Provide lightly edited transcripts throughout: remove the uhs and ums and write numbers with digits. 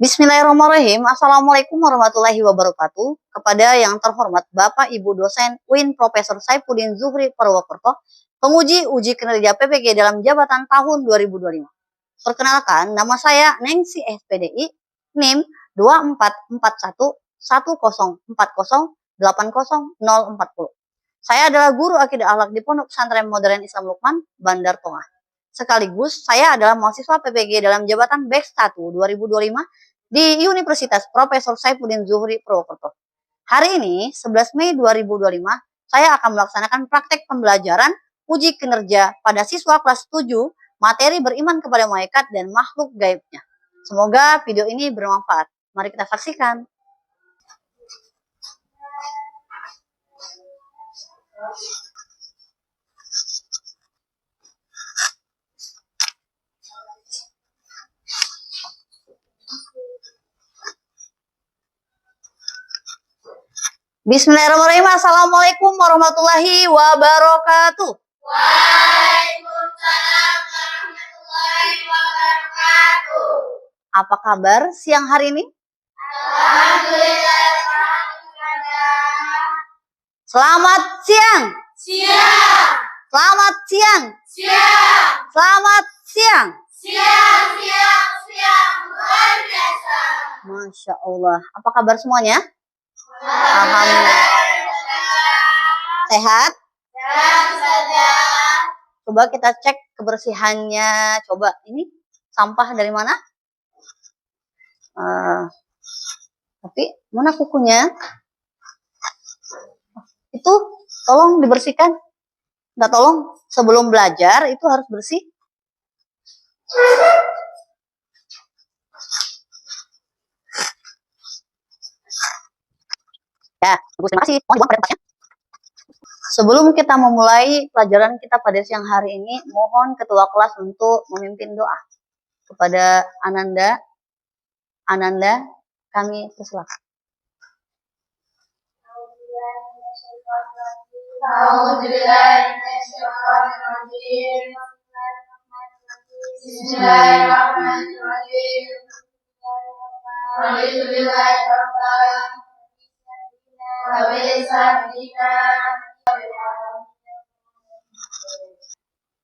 Bismillahirrahmanirrahim. Assalamualaikum warahmatullahi wabarakatuh. Kepada yang terhormat Bapak Ibu dosen UIN Profesor Saifuddin Zuhri Purwokerto, penguji uji kinerja PPG dalam jabatan tahun 2025. Perkenalkan, nama saya Nengsi SPDI, NIM 244110408040. Saya adalah guru akidah akhlak di Pondok Pesantren Modern Islam Lukman, Bandar Tongah. Sekaligus saya adalah mahasiswa PPG dalam jabatan Batch 1 2025 di Universitas Profesor Saifuddin Zuhri Purwokerto. Hari ini, 11 Mei 2025, saya akan melaksanakan praktek pembelajaran uji kinerja pada siswa kelas 7 materi beriman kepada malaikat dan makhluk gaibnya. Semoga video ini bermanfaat. Mari kita saksikan. Bismillahirrahmanirrahim. Assalamualaikum warahmatullahi wabarakatuh. Waalaikumsalam warahmatullahi wabarakatuh. Apa kabar siang hari ini? Alhamdulillah. Selamat siang. Siang. Selamat siang. Siang. Selamat siang. Siang. Luar biasa. Masya Allah. Apa kabar semuanya? Alhamdulillah. Sehat? Sehat saja. Coba kita cek kebersihannya. Coba ini sampah dari mana? Tapi mana kukunya? Itu tolong dibersihkan. Nggak, tolong sebelum belajar itu harus bersih. Ya, terima kasih. Mohon dibuang pada tempatnya. Sebelum kita memulai pelajaran kita pada siang hari ini, mohon ketua kelas untuk memimpin doa kepada Ananda. Ananda, kami persilakan.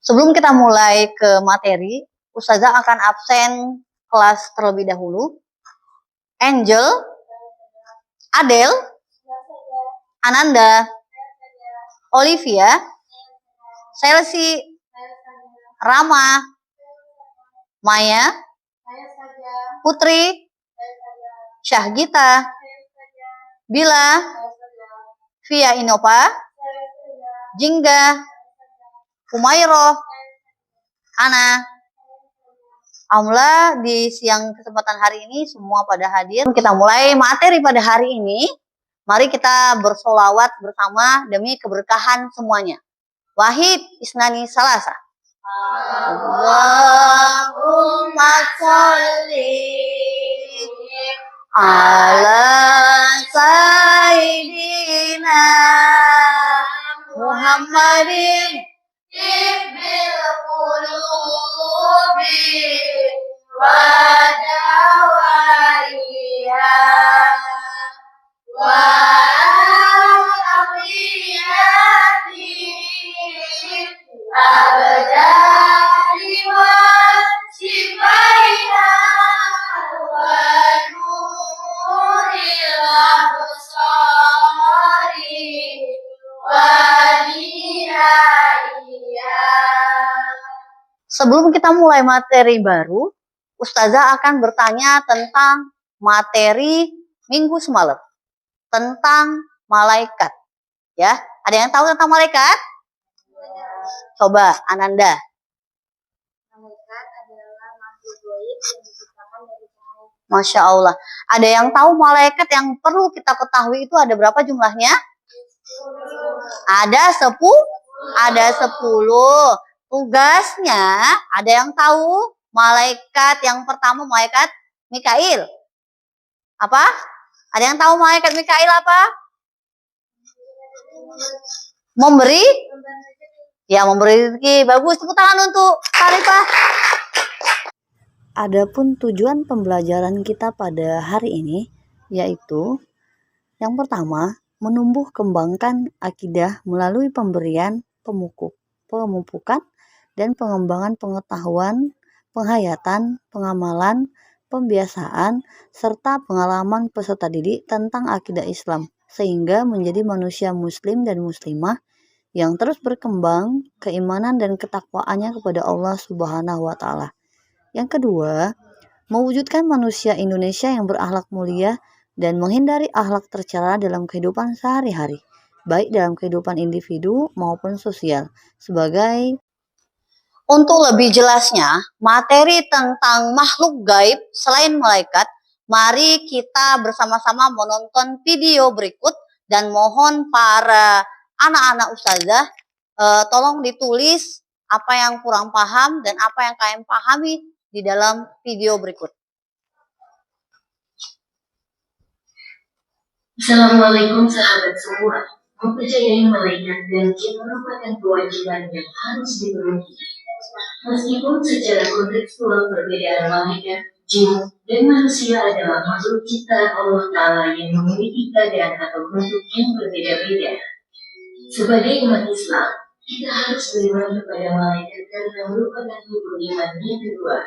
Sebelum kita mulai ke materi, Ustazah akan absen kelas terlebih dahulu. Angel, Adel, Ananda, Olivia, Chelsea, Rama, Maya, Putri, Syahgita, Bila, Via Inopa, Jingga, Humayroh, Ana. Alhamdulillah di siang kesempatan hari ini semua pada hadir. Kita mulai materi pada hari ini. Mari kita bersolawat bersama demi keberkahan semuanya. Wahid Isnani Salasa. Allahumma sholli ala Sayyidina Muhammadin Ibbil qulubi wa dawaiha wa aqiyati abdali wa shifaiha wa nuril absari wa Sebelum kita mulai materi baru, Ustazah akan bertanya tentang materi minggu semalam. Tentang malaikat. Ya, ada yang tahu tentang malaikat? Coba, Ananda. Malaikat adalah makhluk gaib yang diciptakan dari cahaya. Masya Allah. Ada yang tahu malaikat yang perlu kita ketahui itu ada berapa jumlahnya? Ada 10. Tugasnya, ada yang tahu malaikat yang pertama, malaikat Mikail. Apa? Ada yang tahu malaikat Mikail apa? Memberi? Ya, memberi rezeki. Bagus, tepuk tangan untuk Tarifah. Adapun tujuan pembelajaran kita pada hari ini yaitu yang pertama, menumbuh kembangkan akidah melalui pemberian, pemupukan, dan pengembangan pengetahuan, penghayatan, pengamalan, pembiasaan, serta pengalaman peserta didik tentang akidah Islam, sehingga menjadi manusia muslim dan muslimah yang terus berkembang keimanan dan ketakwaannya kepada Allah Subhanahu wa Ta'ala. Yang kedua, mewujudkan manusia Indonesia yang berakhlak mulia dan menghindari akhlak tercela dalam kehidupan sehari-hari, baik dalam kehidupan individu maupun sosial. Untuk lebih jelasnya, materi tentang makhluk gaib selain malaikat, mari kita bersama-sama menonton video berikut dan mohon para anak-anak ustazah tolong ditulis apa yang kurang paham dan apa yang kalian pahami di dalam video berikut. Assalamualaikum sahabat semua. Mempercayai malaikat dan jin merupakan kewajiban yang harus dipenuhi. Meskipun secara kontekstual perbedaan malaikat, jin, dan manusia adalah makhluk ciptaan Allah Ta'ala yang memiliki keadaan atau bentuk yang berbeda-beda. Sebagai umat Islam, kita harus beriman kepada malaikat karena merupakan rukun iman yang kedua.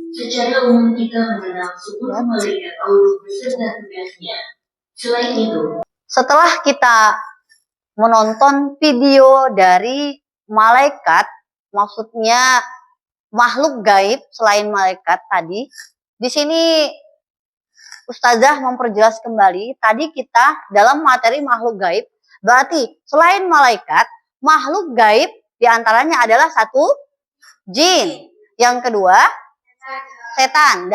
Secara umum kita mengenal 10 malaikat Allah beserta tugasnya. Selain itu, setelah kita menonton video dari malaikat, maksudnya makhluk gaib selain malaikat tadi, di sini Ustazah memperjelas kembali, tadi kita dalam materi makhluk gaib, berarti selain malaikat, makhluk gaib diantaranya adalah satu, jin. Yang kedua, setan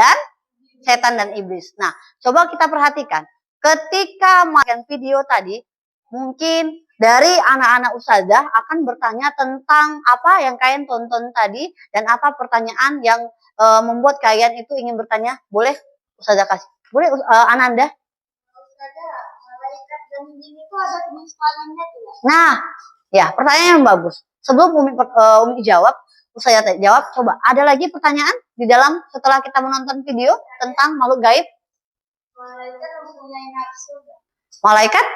dan iblis. Nah, coba kita perhatikan. Ketika makan video tadi, mungkin dari anak-anak ustazah akan bertanya tentang apa yang kalian tonton tadi dan apa pertanyaan yang membuat kalian itu ingin bertanya. Boleh ustazah kasih? Boleh Ananda? Ustazah, malaikat dan jin itu ada jenis kelaminnya tidak? Nah, ya pertanyaan yang bagus. Sebelum Umi jawab, ustazah jawab. Coba ada lagi pertanyaan di dalam setelah kita menonton video tentang makhluk gaib? Malaikat mempunyai nafsu. Malaikat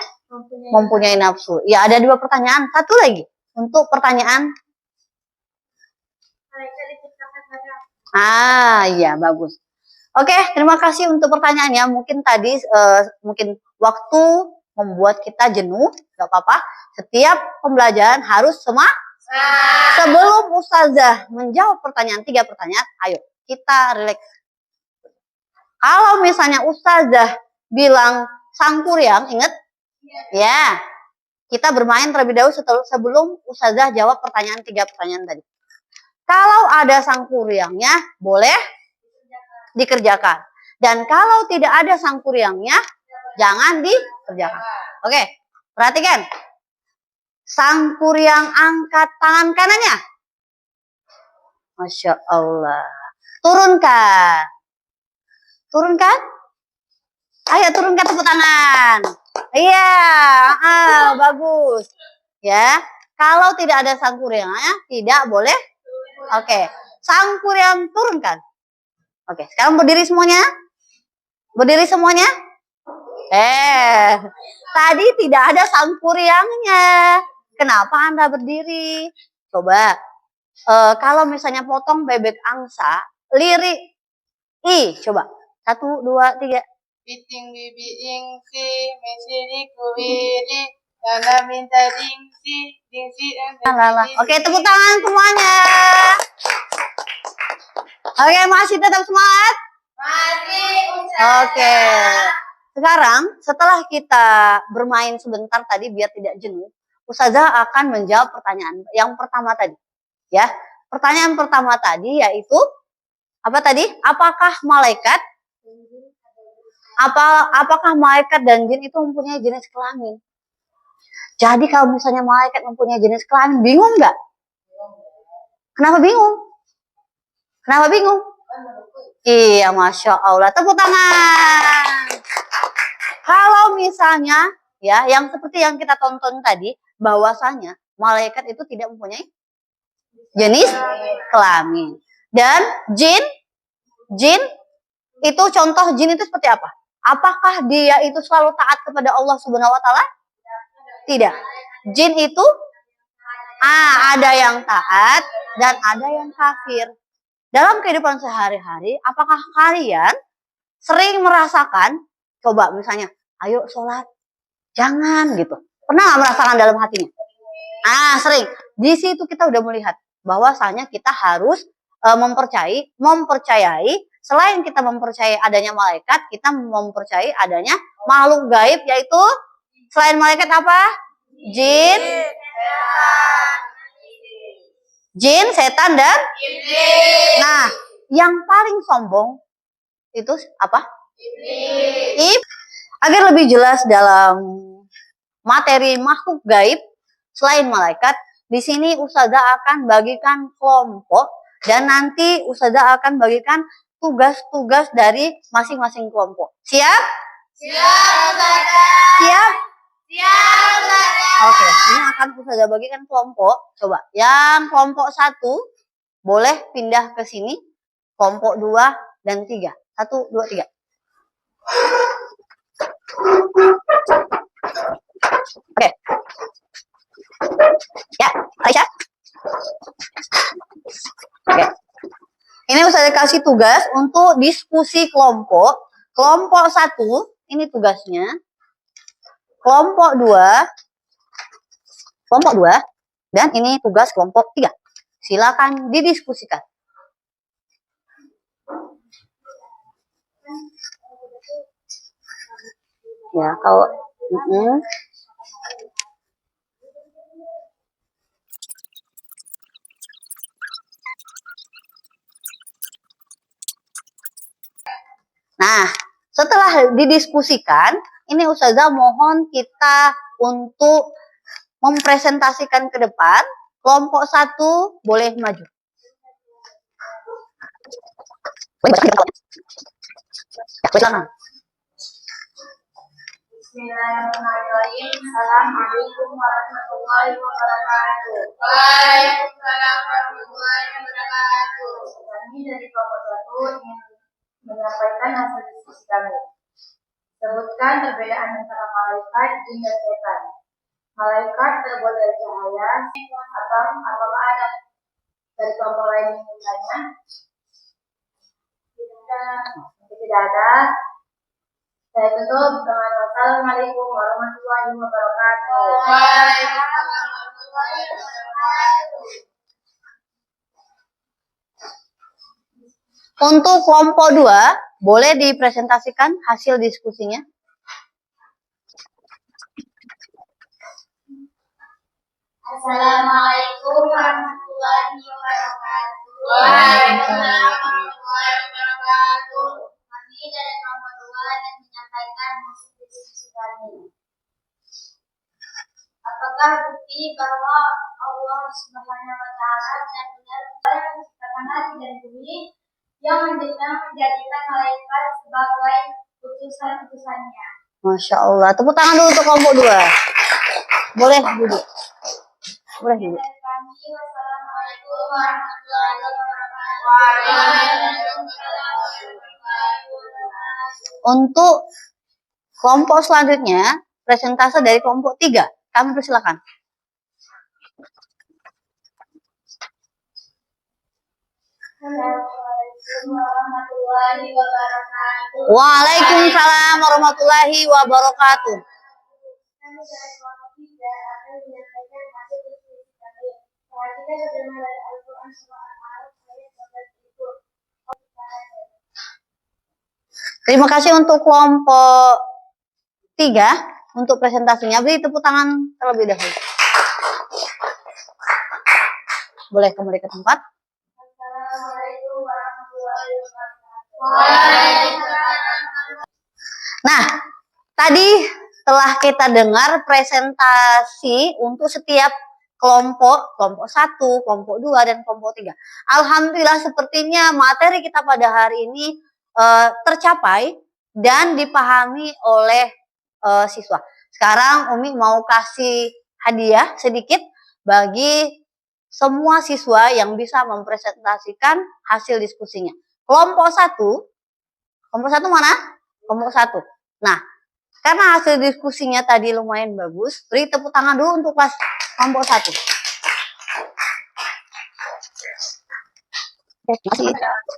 mempunyai nafsu. Ya, ada dua pertanyaan. Satu lagi untuk pertanyaan. Malaikat diciptakan pada. Iya bagus. Oke, terima kasih untuk pertanyaannya. Mungkin tadi mungkin waktu membuat kita jenuh, nggak apa-apa. Setiap pembelajaran harus semangat. Sebelum ustazah menjawab pertanyaan 3 pertanyaan, ayo kita relax. Kalau misalnya ustazah bilang sangkuriang, ingat? Ya, kita bermain terlebih dahulu sebelum ustazah jawab pertanyaan 3 pertanyaan tadi. Kalau ada sangkuriangnya, boleh dikerjakan. Dan kalau tidak ada sangkuriangnya, jangan dikerjakan. Oke, perhatikan. Sangkuriang angkat tangan kanannya. Masya Allah. Turunkan. Turunkan. Ayo turunkan tepuk tangan. Iya, bagus. Ya, kalau tidak ada sangkuriangnya, tidak boleh. Oke, sangkuriang turunkan. Oke, sekarang berdiri semuanya. Berdiri semuanya. Tadi tidak ada sangkuriangnya. Kenapa Anda berdiri? Coba, kalau misalnya potong bebek angsa, lirik I. Coba, 1, 2, 3. Piting bibi ingsi, mesiri kuwiri, nana minta dingsi, Oke, tepuk tangan semuanya. Oke, masih tetap semangat? Masih, Ustazah. Oke. Sekarang, setelah kita bermain sebentar tadi biar tidak jenuh, Ustazah akan menjawab pertanyaan yang pertama tadi. Ya, pertanyaan pertama tadi yaitu apa tadi? Apakah malaikat dan jin itu mempunyai jenis kelamin? Jadi kalau misalnya malaikat mempunyai jenis kelamin, bingung nggak? Kenapa bingung? Kenapa bingung? Iya, Masya Allah. Tepuk tangan. Kalau misalnya, ya, yang seperti yang kita tonton tadi, bahwasanya malaikat itu tidak mempunyai jenis kelamin. Dan jin Jin itu contoh jin itu seperti apa? Apakah dia itu selalu taat kepada Allah Subhanahu wa taala? Tidak. Jin itu ada yang taat dan ada yang kafir. Dalam kehidupan sehari-hari, apakah kalian sering merasakan, coba misalnya, ayo sholat, jangan gitu. Pernah nggak merasakan dalam hatinya? Sering. Di situ kita udah melihat bahwasanya kita harus mempercayai, selain kita mempercayai adanya malaikat, kita mempercayai adanya makhluk gaib, yaitu selain malaikat apa? Jin, setan, dan iblis. Nah, yang paling sombong itu apa? Iblis. Agar lebih jelas dalam materi makhluk gaib selain malaikat, di sini Ustazah akan bagikan kelompok dan nanti Ustazah akan bagikan tugas-tugas dari masing-masing kelompok. Siap? Siap, Ustazah. Siap? Siap, Ustazah. Oke, ini akan Ustazah bagikan kelompok. Coba, yang kelompok 1 boleh pindah ke sini. Kelompok 2 dan 3. 1, 2, 3. Oke. Ya, Aisyah. Oke. Ini Ustazah kasih tugas untuk diskusi kelompok. Kelompok 1, ini tugasnya. Kelompok 2, dan ini tugas kelompok 3. Silakan didiskusikan. Ya, kalau Nah, setelah didiskusikan, ini Ustazah mohon kita untuk mempresentasikan ke depan. Kelompok 1 boleh maju. Bismillahirrahmanirrahim. Assalamualaikum warahmatullahi wabarakatuh. Waalaikumsalam warahmatullahi wabarakatuh. Kami dari kelompok 1 ingin menyampaikan hasil diskusi kami. Sebutkan perbedaan antara malaikat, jin, dan setan. Malaikat terbuat dari cahaya, apakah ada dari kelompok lain yang bertanya? Tidak ada. Saya tutup dengan wassalamualaikum warahmatullahi wabarakatuh. Waalaikumsalam warahmatullahi wabarakatuh. Untuk kelompok 2, boleh dipresentasikan hasil diskusinya? Assalamualaikum warahmatullahi wabarakatuh. Waalaikumsalam warahmatullahi wabarakatuh. Kami dari kelompok 2 yang menyampaikan hasil diskusi kami. Apakah bukti bahwa Allah Subhanahu wa taala benar-benar menciptakan langit dan bumi yang menjadikan malaikat sebagai utusan-utusannya? Masya Allah. Tepuk tangan dulu untuk kelompok 2. Boleh duduk. Boleh duduk. Dari kami, wassalamualaikum warahmatullahi wabarakatuh. Waalaikumsalam warahmatullahi wabarakatuh. Untuk kelompok selanjutnya, presentase dari kelompok 3. Kami persilakan. Assalamualaikum warahmatullahi wabarakatuh. Waalaikumsalam warahmatullahi wabarakatuh. Kami dari kelompok 3 akan menyampaikan hasil diskusi kami. Perhatikan terjemahan dari Al-Quran surah Al-A'raf ayat 12 itu. Terima kasih untuk kelompok 3 untuk presentasinya. Beri tepuk tangan terlebih dahulu. Boleh kembali ke tempat. Assalamualaikum warahmatullahi wabarakatuh. Waalaikumsalam. Nah, tadi telah kita dengar presentasi untuk setiap kelompok 1, kelompok 2, dan kelompok 3. Alhamdulillah sepertinya materi kita pada hari ini tercapai dan dipahami oleh siswa. Sekarang Umi mau kasih hadiah sedikit bagi semua siswa yang bisa mempresentasikan hasil diskusinya. Kelompok satu mana? Kelompok satu. Nah, karena hasil diskusinya tadi lumayan bagus, beri tepuk tangan dulu untuk kelas kelompok satu.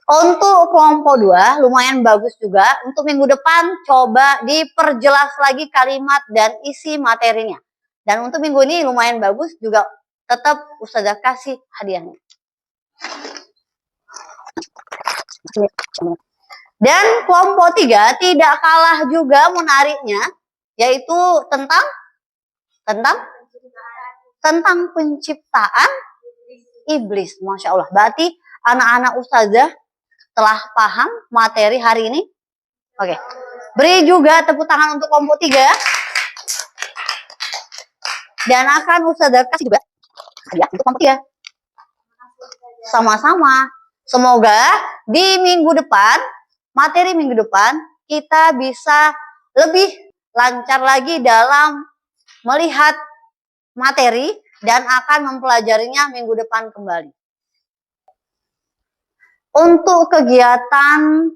Untuk kelompok 2 lumayan bagus juga. Untuk minggu depan coba diperjelas lagi kalimat dan isi materinya. Dan untuk minggu ini lumayan bagus juga, tetap Ustazah kasih hadiahnya. Dan kelompok 3 tidak kalah juga menariknya, yaitu tentang penciptaan iblis. Masya Allah. Berarti anak-anak Ustazah telah paham materi hari ini. Oke. Beri juga tepuk tangan untuk kelompok 3. Dan akan Ustazah kasih juga hadiah untuk kelompok 3. Sama-sama. Semoga di minggu depan, materi minggu depan, kita bisa lebih lancar lagi dalam melihat materi dan akan mempelajarinya minggu depan kembali. Untuk kegiatan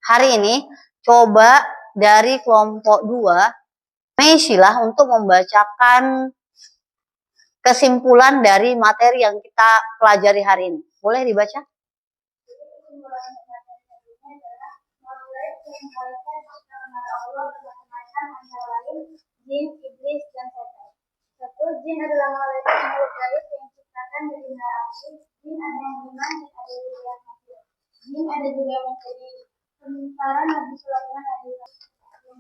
hari ini, coba dari kelompok 2, Meisilah untuk membacakan kesimpulan dari materi yang kita pelajari hari ini. Boleh dibaca? Jin, iblis, dan setan. 1. Jin adalah malaikat makhluk gaib yang diciptakan dari nafsu. Jin ada yang beriman, jin ada juga yang kafir. Jin ada juga yang menjadi pemintara Nabi Sulaiman alaihissalam.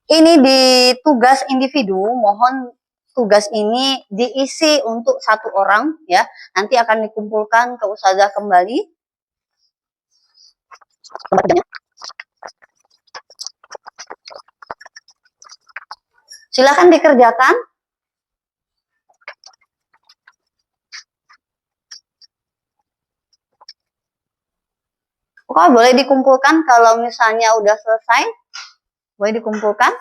Ini di tugas individu, mohon tugas ini diisi untuk 1 orang ya. Nanti akan dikumpulkan ke Ustazah kembali. Silakan dikerjakan. Oh, boleh dikumpulkan kalau misalnya udah selesai. Boleh dikumpulkan.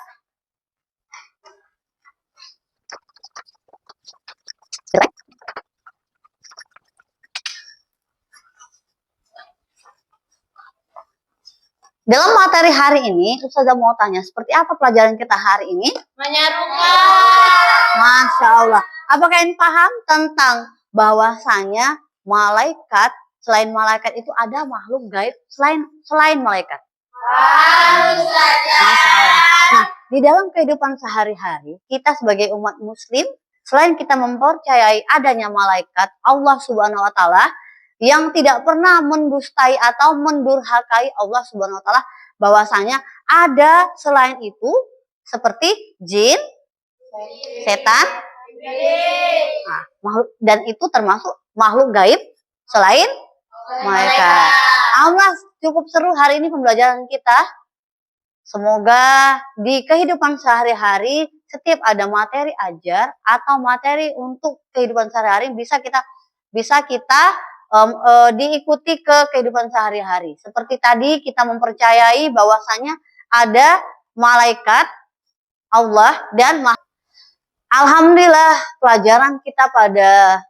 Dalam materi hari ini, Ustazah mau tanya, seperti apa pelajaran kita hari ini? Menyerukan. Masya Allah. Apakah kalian paham tentang bahwasanya malaikat, selain malaikat itu ada makhluk gaib selain malaikat? Harus saja. Masya Allah. Nah, di dalam kehidupan sehari-hari, kita sebagai umat muslim, selain kita mempercayai adanya malaikat, Allah Subhanahu wa Ta'ala yang tidak pernah mendustai atau mendurhakai Allah Subhanahu wa Ta'ala, bahwasanya ada selain itu seperti jin, setan, nah, dan itu termasuk makhluk gaib selain malaikat. Allah, cukup seru hari ini pembelajaran kita. Semoga di kehidupan sehari-hari setiap ada materi ajar atau materi untuk kehidupan sehari-hari bisa kita diikuti ke kehidupan sehari-hari. Seperti tadi kita mempercayai bahwasanya ada malaikat Allah dan alhamdulillah pelajaran kita pada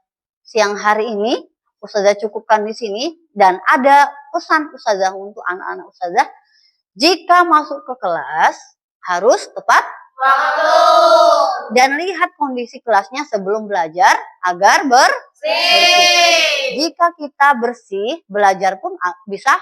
siang hari ini Ustazah cukupkan di sini, dan ada pesan Ustazah untuk anak-anak Ustazah. Jika masuk ke kelas harus tepat Waktu. dan lihat kondisi kelasnya sebelum belajar agar bersih. Jika kita bersih, belajar pun bisa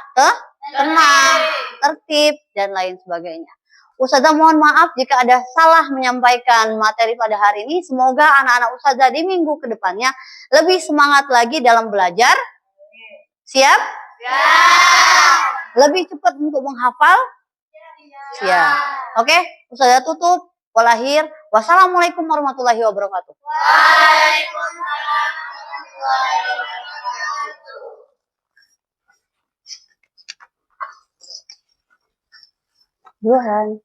tenang, tertib, dan lain sebagainya. Ustazah mohon maaf jika ada salah menyampaikan materi pada hari ini. Semoga anak-anak Ustazah di minggu kedepannya lebih semangat lagi dalam belajar. Siap? Siap. Lebih cepat untuk menghafal? Siap. Oke, Ustazah tutup. Walahir. Wassalamualaikum warahmatullahi wabarakatuh. Waalaikumsalam warahmatullahi wabarakatuh. Johan.